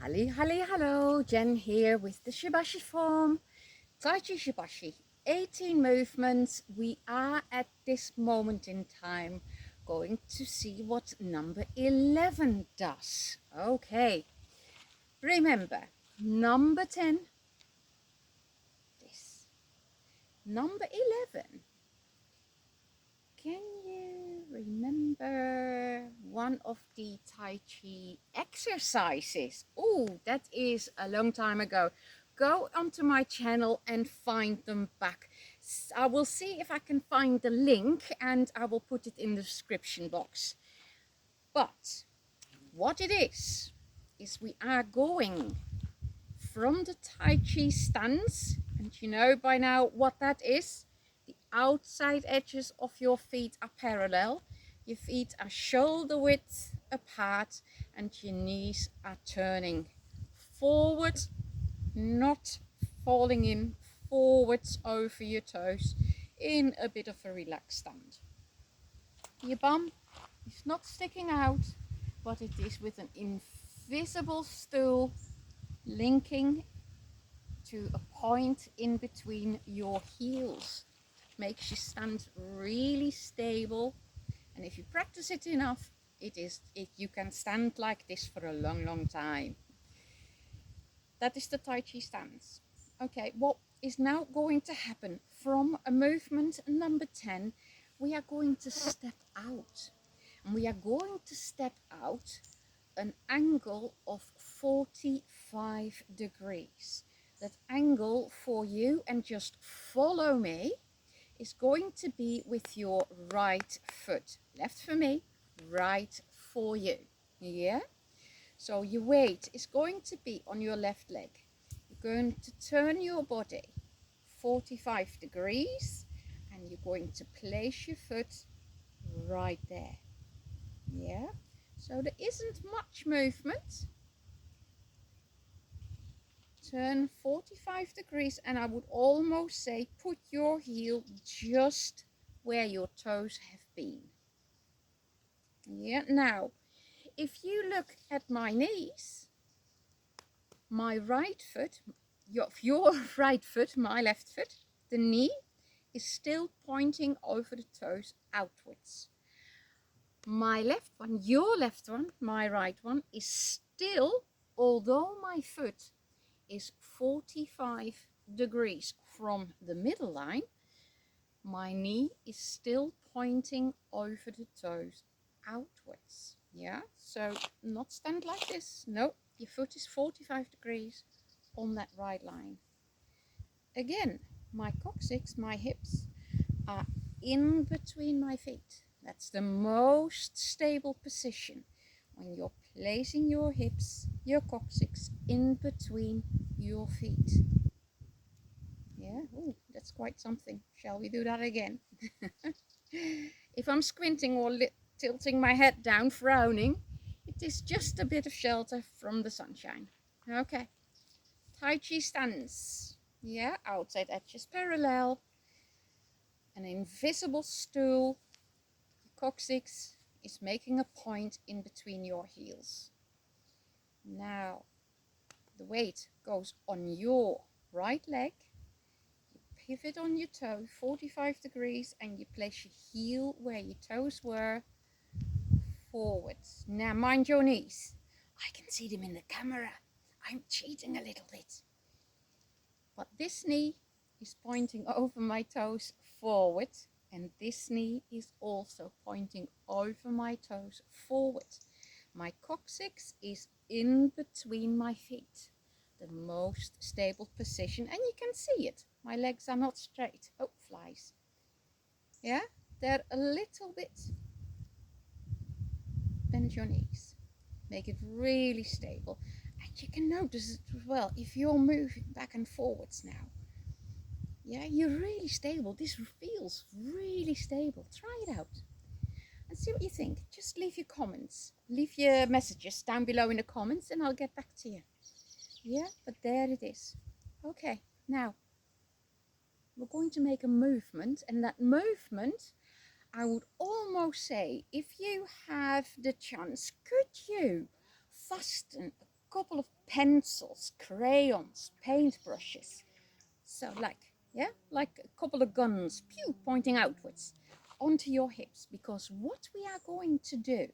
Hello, Jen here with the Shibashi form, Tai Chi-Shibashi, 18 movements. We are at this moment in time going to see what number 11 does. Okay, remember, number 10, this. Number 11, can you remember one of the Tai Chi exercises? Oh, that is a long time ago. Go onto my channel and find them back. I will see if I can find the link and I will put it in the description box. But what it is we are going from the Tai Chi stance, and you know by now what that is. The outside edges of your feet are parallel, your feet are shoulder width apart, and your knees are turning forward, not falling in, forwards over your toes in a bit of a relaxed stand. Your bum is not sticking out, but it is with an invisible stool linking to a point in between your heels. Makes you stand really stable, and if you practice it enough, you can stand like this for a long time. That is the Tai Chi stance. Okay, what is now going to happen from a movement number 10, we are going to step out, and we are going to step out an angle of 45 degrees. That angle for you, and just follow me, is going to be with your right foot. Left for me, right for you. Yeah? So your weight is going to be on your left leg. You're going to turn your body 45 degrees and you're going to place your foot right there. Yeah? So there isn't much movement. Turn 45 degrees, and I would almost say put your heel just where your toes have been. Yeah, now if you look at my knees, my right foot, your right foot, my left foot, the knee is still pointing over the toes outwards. My left one, your left one, my right one is still, although my foot is 45 degrees from the middle line, my knee is still pointing over the toes outwards. Yeah, so not stand like this. No, your foot is 45 degrees on that right line. Again, my coccyx, my hips are in between my feet. That's the most stable position, when you're placing your hips, your coccyx in between your feet. Yeah, ooh, that's quite something. Shall we do that again? If I'm squinting or tilting my head down, frowning, it is just a bit of shelter from the sunshine. Okay, Tai Chi stance. Yeah, outside edges parallel. An invisible stool. Your coccyx is making a point in between your heels. Now, the weight goes on your right leg. Pivot on your toe 45 degrees and you place your heel where your toes were, forwards. Now mind your knees. I can see them in the camera. I'm cheating a little bit. But this knee is pointing over my toes forward, and this knee is also pointing over my toes forward. My coccyx is in between my feet. The most stable position, and you can see it. My legs are not straight. Oh, flies. Yeah, they're a little bit. Bend your knees. Make it really stable. And you can notice it as well if you're moving back and forwards now. Yeah, you're really stable. This feels really stable. Try it out and see what you think. Just leave your comments. Leave your messages down below in the comments and I'll get back to you. Yeah, but there it is. Okay, now we're going to make a movement, and that movement, I would almost say, if you have the chance, could you fasten a couple of pencils, crayons, paintbrushes. So like a couple of guns, pew, pointing outwards onto your hips. Because what we are going to do,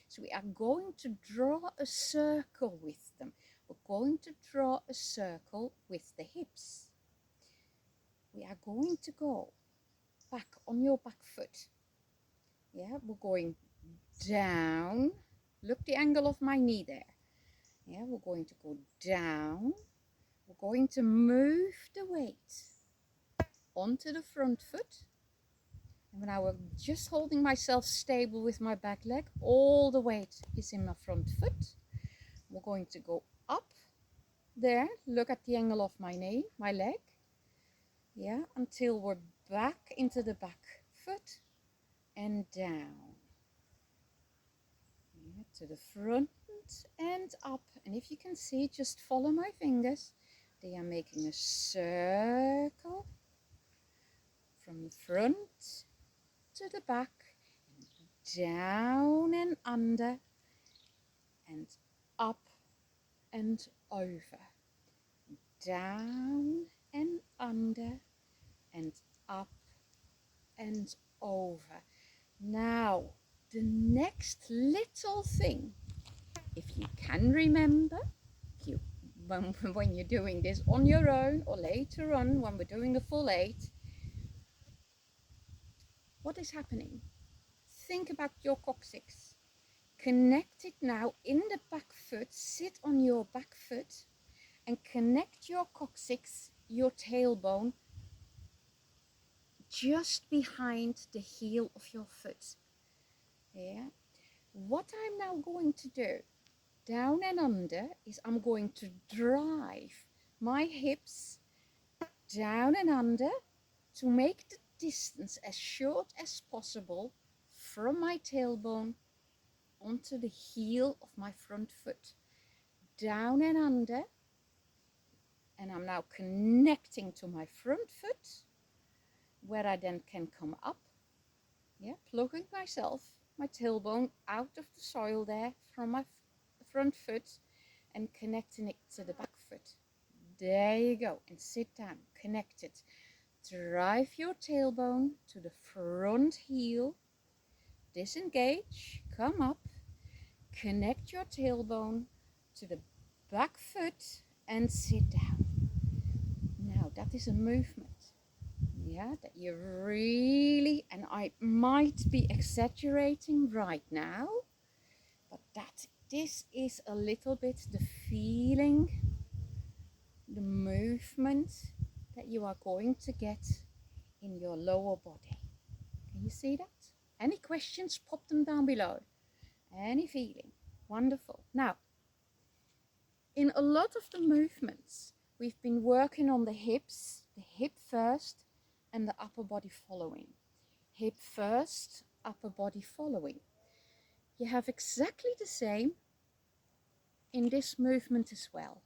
so we are going to draw a circle with them. We're going to draw a circle with the hips. We are going to go back on your back foot. Yeah, we're going down. Look the angle of my knee there. Yeah, we're going to go down. We're going to move the weight onto the front foot. And now I'm just holding myself stable with my back leg. All the weight is in my front foot. We're going to go up there. Look at the angle of my knee, my leg. Yeah, until we're back into the back foot and down. Yeah, to the front and up. And if you can see, just follow my fingers. They are making a circle from the front to the back, down and under, and up and over, down and under, and up and over. Now, the next little thing, if you can remember, when you're doing this on your own or later on when we're doing the full 8, what is happening? Think about your coccyx. Connect it now in the back foot. Sit on your back foot and connect your coccyx, your tailbone, just behind the heel of your foot. Yeah. What I'm now going to do, down and under, is I'm going to drive my hips down and under to make the distance as short as possible from my tailbone onto the heel of my front foot. Down and under, and I'm now connecting to my front foot, where I then can come up, yeah, plugging myself, my tailbone out of the soil there from my front foot and connecting it to the back foot. There you go, and sit down, connect it. Drive your tailbone to the front heel, disengage, come up, connect your tailbone to the back foot and sit down. Now that is a movement, yeah, that you really, and I might be exaggerating right now, but this is a little bit the feeling, the movement that you are going to get in your lower body. Can you see that? Any questions? Pop them down below. Any feeling? Wonderful. Now, in a lot of the movements, we've been working on the hips, the hip first and the upper body following. Hip first, upper body following. You have exactly the same in this movement as well.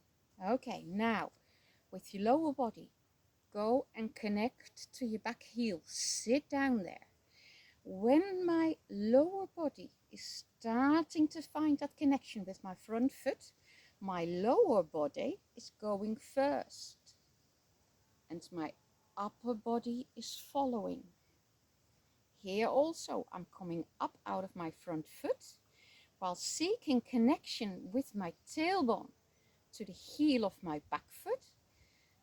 Okay, now with your lower body, go and connect to your back heel. Sit down there. When my lower body is starting to find that connection with my front foot, my lower body is going first and my upper body is following. Here also I'm coming up out of my front foot while seeking connection with my tailbone to the heel of my back foot.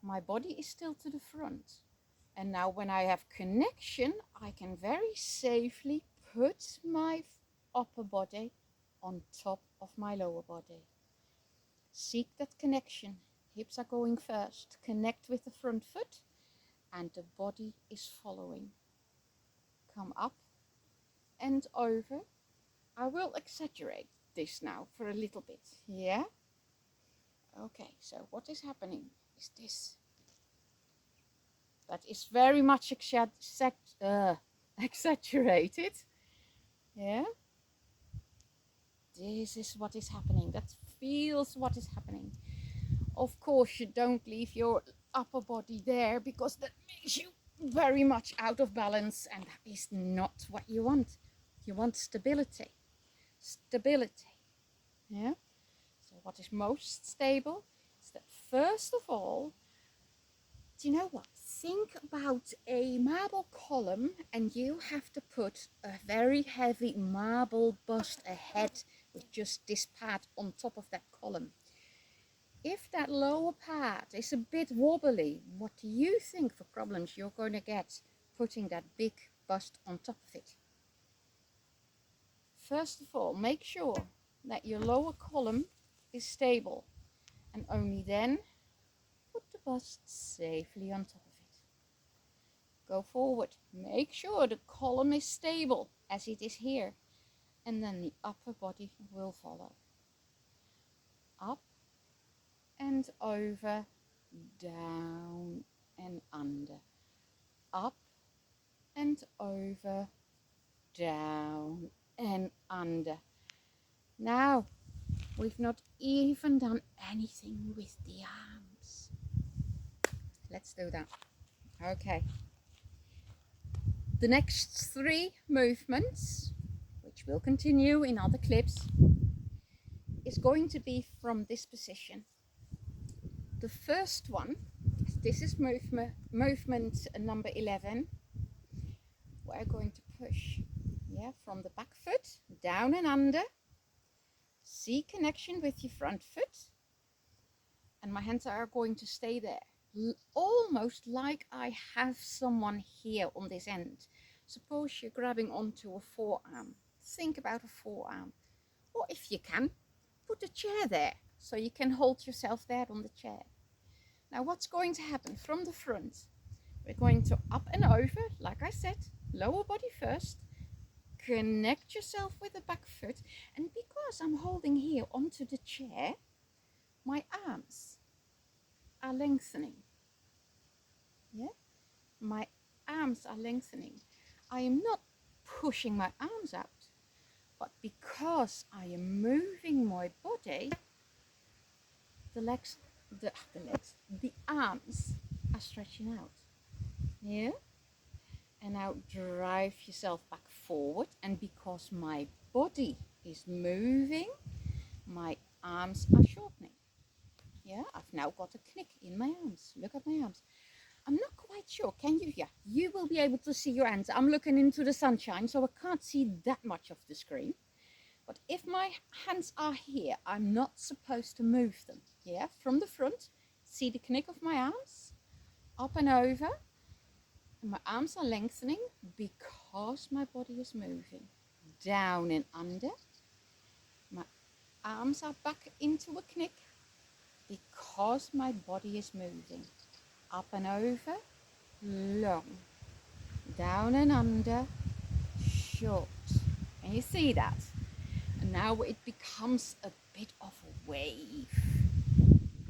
My body is still to the front. And now when I have connection, I can very safely put my upper body on top of my lower body. Seek that connection. Hips are going first. Connect with the front foot and the body is following. Come up and over. I will exaggerate this now for a little bit. Yeah? Okay, so what is happening is this. That is very much exaggerated. Yeah? This is what is happening. That feels what is happening. Of course, you don't leave your upper body there because that makes you very much out of balance, and that is not what you want. You want stability. Stability. Yeah? So what is most stable is that first of all, do you know what? Think about a marble column and you have to put a very heavy marble bust ahead with just this pad on top of that column. If that lower pad is a bit wobbly, what do you think for problems you're going to get putting that big bust on top of it? First of all, make sure that your lower column is stable, and only then put the bust safely on top of it. Go forward, make sure the column is stable as it is here, and then the upper body will follow. Up and over, down and under. Up and over, down and under. Now, we've not even done anything with the arms. Let's do that. Okay. The next 3 movements, which will continue in other clips, is going to be from this position. The first one, this is movement number 11. We're going to push, from the back foot, down and under. See connection with your front foot. And my hands are going to stay there. Almost like I have someone here on this end. Suppose you're grabbing onto a forearm. Think about a forearm. Or if you can, put a chair there so you can hold yourself there on the chair. Now what's going to happen from the front? We're going to up and over, like I said, lower body first. Connect yourself with the back foot. And because I'm holding here onto the chair, my arms are lengthening. Yeah, my arms are lengthening. I am not pushing my arms out, but because I am moving my body, the arms are stretching out. Yeah, and now drive yourself back forward, and because my body is moving, my arms are shortening. Yeah, I've now got a knick in my arms. Look at my arms. I'm not quite sure. Can you? Yeah, you will be able to see your hands. I'm looking into the sunshine, so I can't see that much of the screen. But if my hands are here, I'm not supposed to move them. Yeah, from the front, see the knick of my arms, up and over. And my arms are lengthening because my body is moving. Down and under. My arms are back into a knick because my body is moving. Up and over, long. Down and under, short. Can you see that? And now it becomes a bit of a wave.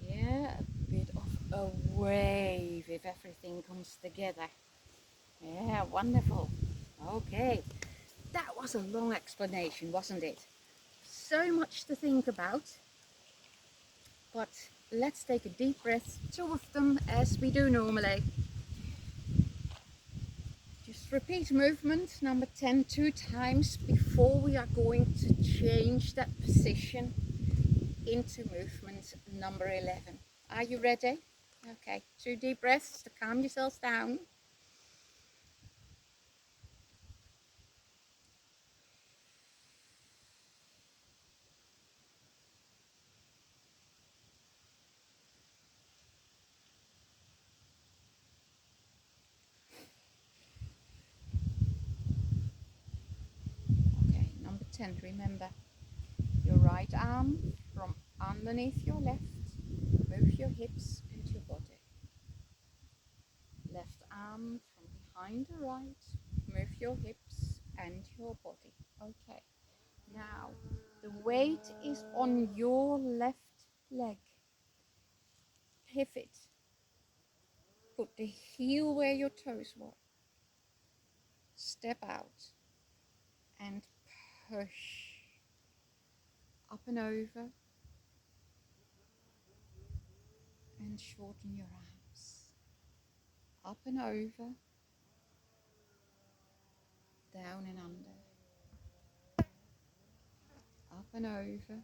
Yeah, a bit of a wave if everything comes together. Yeah, wonderful. Okay, that was a long explanation, wasn't it? So much to think about. But let's take a deep breath, 2 of them as we do normally. Just repeat movement number 10 2 times before we are going to change that position into movement number 11. Are you ready? Okay, 2 deep breaths to calm yourselves down. Okay, number 10, remember your right arm from underneath your left. Move your hips and your body. Left arm from behind the right. Move your hips and your body. Okay. Now, the weight is on your left leg. Pivot. Put the heel where your toes were. Step out and push. Up and over. And shorten your arms. Up and over. Down and under. Up and over.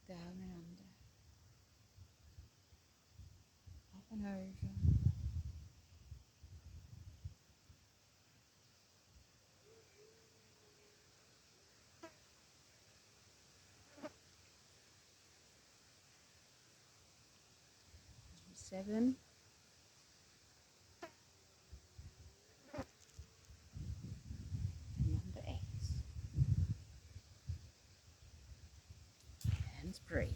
Down and under. Up and over. Seven. And number 8. And breathe.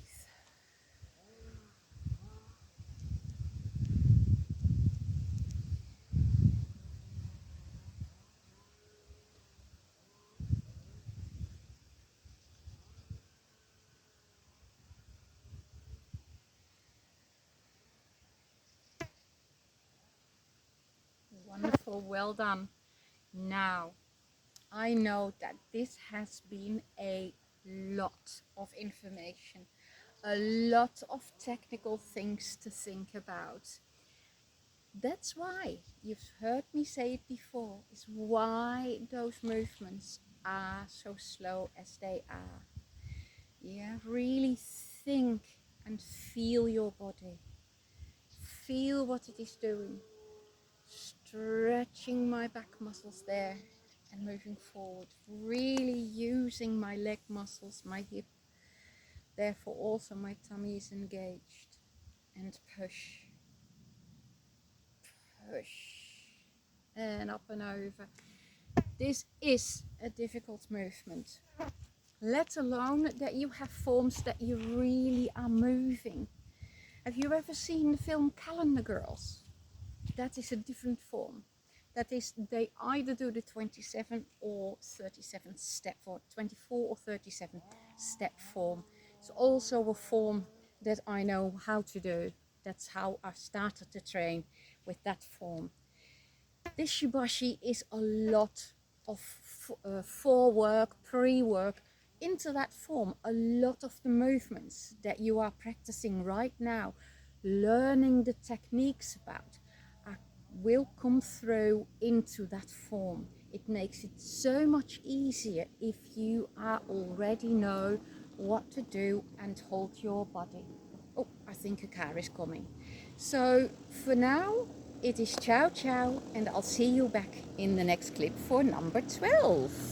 Wonderful, well done. Now, I know that this has been a lot of information, a lot of technical things to think about. That's why, you've heard me say it before, is why those movements are so slow as they are. Yeah, really think and feel your body. Feel what it is doing. Stretching my back muscles there and moving forward. Really using my leg muscles, my hip. Therefore also my tummy is engaged. And push. Push. And up and over. This is a difficult movement. Let alone that you have forms that you really are moving. Have you ever seen the film Calendar Girls? That is a different form. That is, they either do the 27 or 37 step form, 24 or 37 step form. It's also a form that I know how to do. That's how I started to train with that form. This Shibashi is a lot of forework, pre-work into that form. A lot of the movements that you are practicing right now, learning the techniques about, will come through into that form. It makes it so much easier if you are already know what to do and hold your body. Oh, I think a car is coming. So for now, it is ciao ciao, and I'll see you back in the next clip for number 12.